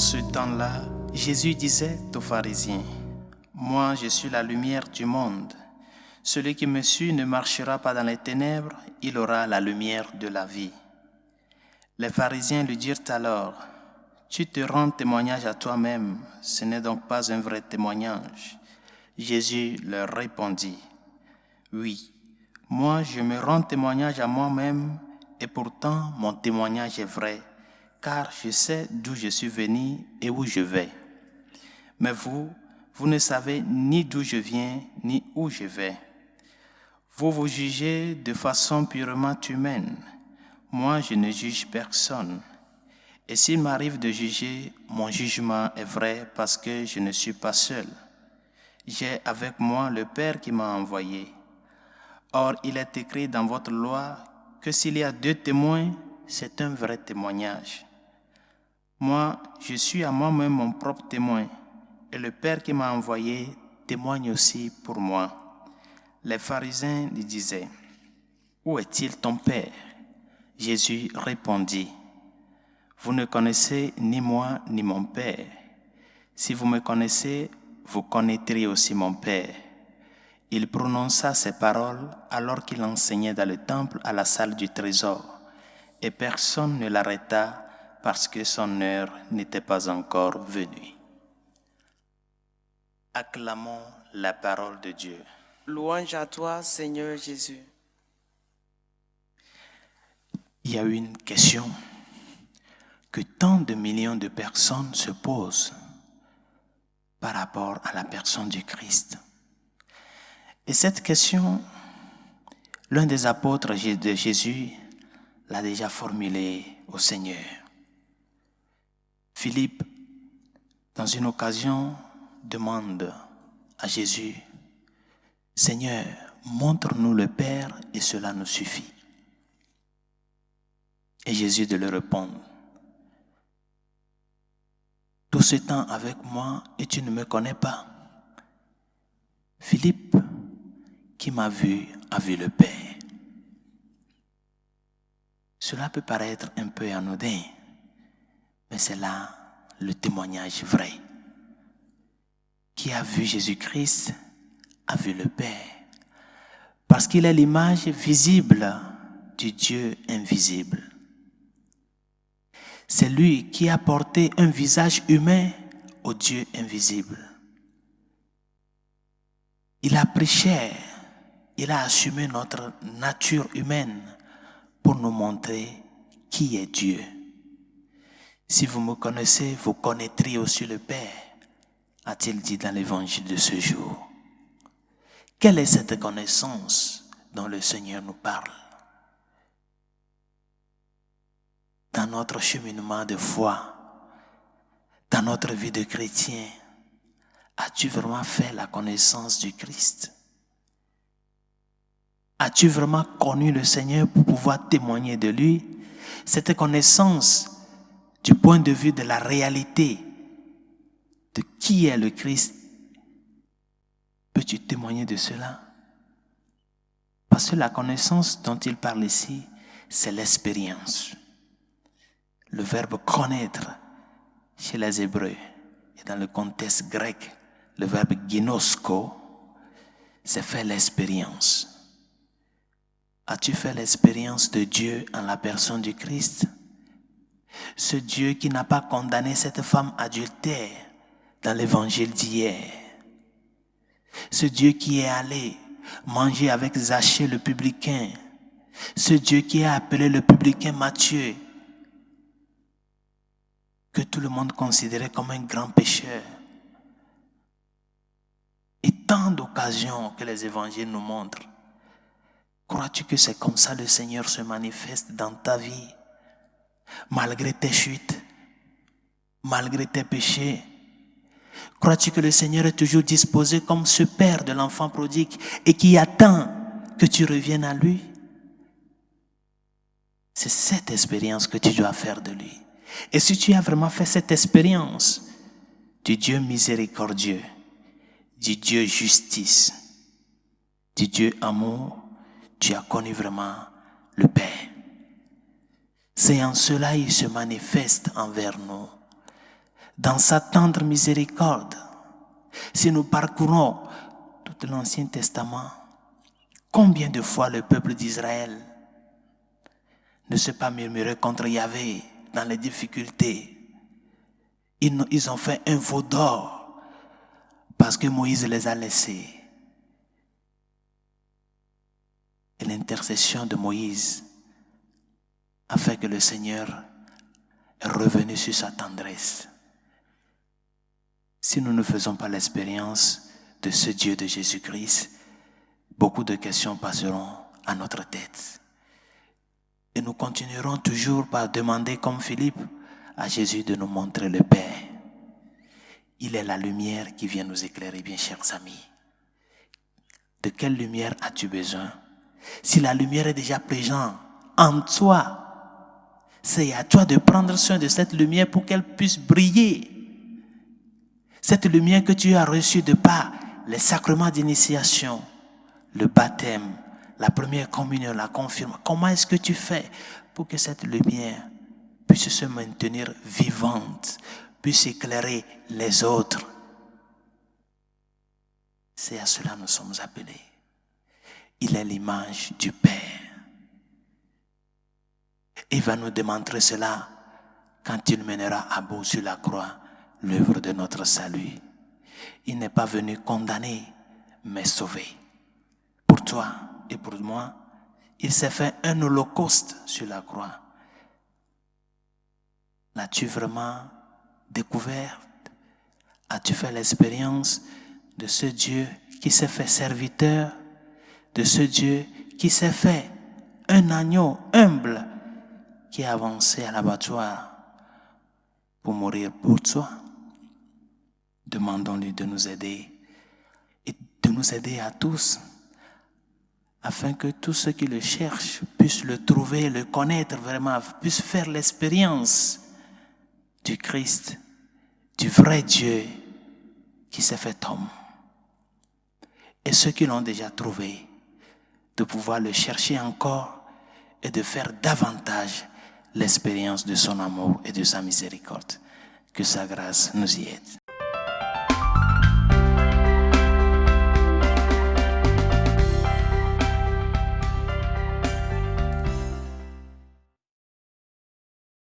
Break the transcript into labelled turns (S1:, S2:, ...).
S1: ce temps-là, Jésus disait aux pharisiens, « Moi, je suis la lumière du monde. Celui qui me suit ne marchera pas dans les ténèbres, il aura la lumière de la vie. » Les pharisiens lui dirent alors, « Tu te rends témoignage à toi-même, ce n'est donc pas un vrai témoignage. » Jésus leur répondit, « Oui, moi je me rends témoignage à moi-même, et pourtant mon témoignage est vrai, car je sais d'où je suis venu et où je vais. Mais vous ne savez ni d'où je viens, ni où je vais. Vous vous jugez de façon purement humaine. Moi, je ne juge personne. Et s'il m'arrive de juger, mon jugement est vrai parce que je ne suis pas seul. J'ai avec moi le Père qui m'a envoyé. Or, il est écrit dans votre loi que s'il y a 2 témoins, c'est un vrai témoignage. Moi, je suis à moi-même mon propre témoin, et le Père qui m'a envoyé témoigne aussi pour moi. » Les pharisiens lui disaient, « Où est-il ton Père ?» Jésus répondit, « Vous ne connaissez ni moi ni mon Père. Si vous me connaissez, vous connaîtrez aussi mon Père. » Il prononça ces paroles alors qu'il enseignait dans le temple à la salle du trésor, et personne ne l'arrêta parce que son heure n'était pas encore venue. Acclamons la parole de Dieu.
S2: Louange à toi, Seigneur Jésus.
S1: Il y a une question que tant de millions de personnes se posent par rapport à la personne du Christ. Et cette question, l'un des apôtres de Jésus l'a déjà formulée au Seigneur. Philippe, dans une occasion, demande à Jésus, « Seigneur, montre-nous le Père et cela nous suffit. » Et Jésus de lui répondre, « Tout ce temps avec moi et tu ne me connais pas. Philippe, qui m'a vu, a vu le Père. » Cela peut paraître un peu anodin, mais c'est là le témoignage vrai. Qui a vu Jésus-Christ a vu le Père, parce qu'il est l'image visible du Dieu invisible. C'est lui qui a porté un visage humain au Dieu invisible. Il a pris chair, il a assumé notre nature humaine pour nous montrer qui est Dieu. Si vous me connaissez, vous connaîtrez aussi le Père, a-t-il dit dans l'évangile de ce jour. Quelle est cette connaissance dont le Seigneur nous parle? Dans notre cheminement de foi, dans notre vie de chrétien, as-tu vraiment fait la connaissance du Christ? As-tu vraiment connu le Seigneur pour pouvoir témoigner de lui? Cette connaissance du point de vue de la réalité de qui est le Christ, peux-tu témoigner de cela? Parce que la connaissance dont il parle ici, c'est l'expérience. Le verbe connaître chez les Hébreux et dans le contexte grec, le verbe ginosko, c'est faire l'expérience. As-tu fait l'expérience de Dieu en la personne du Christ? Ce Dieu qui n'a pas condamné cette femme adultère dans l'évangile d'hier. Ce Dieu qui est allé manger avec Zachée le publicain. Ce Dieu qui a appelé le publicain Matthieu, que tout le monde considérait comme un grand pécheur. Et tant d'occasions que les évangiles nous montrent. Crois-tu que c'est comme ça le Seigneur se manifeste dans ta vie? Malgré tes chutes, malgré tes péchés, crois-tu que le Seigneur est toujours disposé comme ce Père de l'enfant prodigue et qui attend que tu reviennes à lui? C'est cette expérience que tu dois faire de lui. Et si tu as vraiment fait cette expérience du Dieu miséricordieux, du Dieu justice, du Dieu amour, tu as connu vraiment le Père. C'est en cela qu'il se manifeste envers nous. dans sa tendre miséricorde. Si nous parcourons tout l'Ancien Testament, combien de fois le peuple d'Israël ne s'est pas murmuré contre Yahvé dans les difficultés? Ils ont fait un veau d'or parce que Moïse les a laissés. Et l'intercession de Moïse a fait que le Seigneur est revenu sur sa tendresse. Si nous ne faisons pas l'expérience de ce Dieu de Jésus-Christ, beaucoup de questions passeront à notre tête. Et nous continuerons toujours par demander, comme Philippe, à Jésus de nous montrer le Père. Il est la lumière qui vient nous éclairer, bien chers amis. De quelle lumière as-tu besoin? Si la lumière est déjà présente en toi, c'est à toi de prendre soin de cette lumière pour qu'elle puisse briller. Cette lumière que tu as reçue de par les sacrements d'initiation, le baptême, la première communion, la confirmation. Comment est-ce que tu fais pour que cette lumière puisse se maintenir vivante, puisse éclairer les autres? C'est à cela que nous sommes appelés. Il est l'image du Père. Il va nous démontrer cela quand il mènera à bout sur la croix l'œuvre de notre salut. Il n'est pas venu condamner, mais sauver. Pour toi et pour moi, il s'est fait un holocauste sur la croix. L'as-tu vraiment découvert? As-tu fait l'expérience de ce Dieu qui s'est fait serviteur, de ce Dieu qui s'est fait un agneau humble qui a avancé à l'abattoir pour mourir pour toi? Demandons-lui de nous aider et de nous aider à tous, afin que tous ceux qui le cherchent puissent le trouver, le connaître vraiment, puissent faire l'expérience du Christ, du vrai Dieu qui s'est fait homme. Et ceux qui l'ont déjà trouvé, de pouvoir le chercher encore et de faire davantage l'expérience de son amour et de sa miséricorde. Que sa grâce nous y aide.